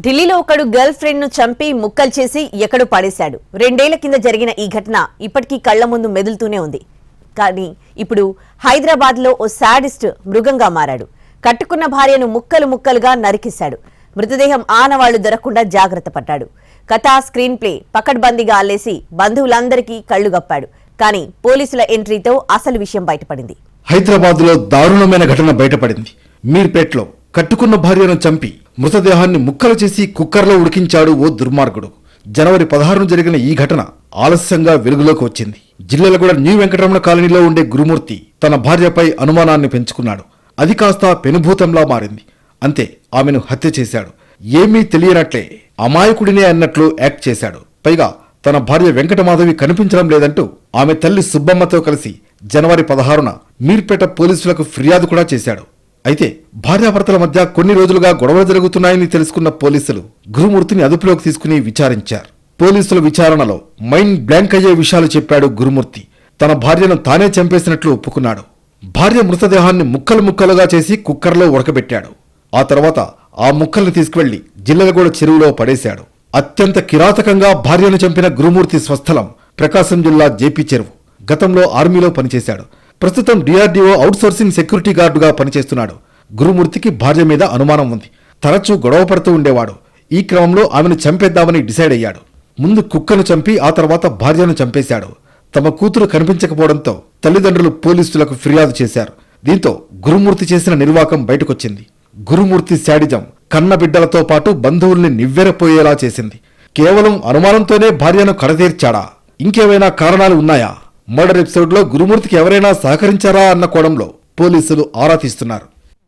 ఢిల్లీలో ఒకడు girl friend ను చంపి ముక్కలు చేసి ఎక్కడో పడేశాడు. 2 ఏళ్ల కింద జరిగిన ఈ ఘటన ఇప్పటికీ కళ్ల ముందు మెదులుతూనే ఉంది. కానీ ఇప్పుడు హైదరాబాద్ లో ఓ సాడిస్ట్ మృగంగా మారాడు. కట్టుకున్న భార్యను ముక్కలు ముక్కలుగా నరికేశాడు. మృతదేహం ఆనవాళ్లు దొరకకుండా జాగ్రత్త పడ్డాడు. కథా స్క్రీన్ ప్లే పకడ్బందీగా అల్లేసి బంధువులందరికీ కళ్లు గప్పాడు. కానీ పోలీసుల ఎంట్రీతో అసలు విషయం బయటపడింది. హైదరాబాద్ లో దారుణమైన ఘటన బయటపడింది. మీర్పేట్లో కట్టుకున్న భార్యను చంపి మృతదేహాన్ని ముక్కలు చేసి కుక్కర్లో ఉడికించాడు ఓ దుర్మార్గుడు. జనవరి 16 జరిగిన ఈ ఘటన ఆలస్యంగా వెలుగులోకి వచ్చింది. జిల్లాలగూడ న్యూ వెంకటరమణ కాలనీలో ఉండే గురుమూర్తి తన భార్యపై అనుమానాన్ని పెంచుకున్నాడు. అది కాస్త పెనుభూతంలా మారింది. అంతే, ఆమెను హత్య చేశాడు. ఏమీ తెలియనట్లే అమాయకుడినే అన్నట్లు యాక్ట్ చేశాడు. పైగా తన భార్య వెంకటమాధవి కనిపించడం లేదంటూ ఆమె తల్లి సుబ్బమ్మతో కలిసి జనవరి 16న మీర్పేట పోలీసులకు ఫిర్యాదు కూడా చేశాడు. అయితే భార్యాభర్తల మధ్య కొన్ని రోజులుగా గొడవలు జరుగుతున్నాయని తెలుసుకున్న పోలీసులు గురుమూర్తిని అదుపులోకి తీసుకుని విచారించారు. పోలీసుల విచారణలో మైండ్ బ్లాంక్ అయ్యే విషయాలు చెప్పాడు గురుమూర్తి. తన భార్యను తానే చంపేసినట్లు ఒప్పుకున్నాడు. భార్య మృతదేహాన్ని ముక్కలు ముక్కలుగా చేసి కుక్కర్లో ఉడకబెట్టాడు. ఆ తర్వాత ఆ ముక్కల్ని తీసుకువెళ్లి జిల్లలగూడ చెరువులో పడేశాడు. అత్యంత కిరాతకంగా భార్యను చంపిన గురుమూర్తి స్వస్థలం ప్రకాశం జిల్లా జేపీ చెరువు. గతంలో ఆర్మీలో పనిచేశాడు. ప్రస్తుతం డిఆర్డీఓ అవుట్సోర్సింగ్ సెక్యూరిటీ గార్డుగా పనిచేస్తున్నాడు. గురుమూర్తికి భార్య మీద అనుమానం ఉంది. తరచూ గొడవ పడుతూ ఉండేవాడు. ఈ క్రమంలో ఆమెను చంపేద్దామని డిసైడ్ అయ్యాడు. ముందు కుక్కను చంపి ఆ తర్వాత భార్యను చంపేశాడు. తమ కూతురు కనిపించకపోవడంతో తల్లిదండ్రులు పోలీసులకు ఫిర్యాదు చేశారు. దీంతో గురుమూర్తి చేసిన నిర్వాకం బయటకొచ్చింది. గురుమూర్తి శాడిజం కన్న బిడ్డలతో పాటు బంధువుల్ని నివ్వెరపోయేలా చేసింది. కేవలం అనుమానంతోనే భార్యను కడతీర్చాడా? ఇంకేమైనా కారణాలు ఉన్నాయా? మర్డర్ ఎపిసోడ్లో గురుమూర్తికి ఎవరైనా సహకరించారా అన్న కోణంలో పోలీసులు ఆరా తీస్తున్నారు.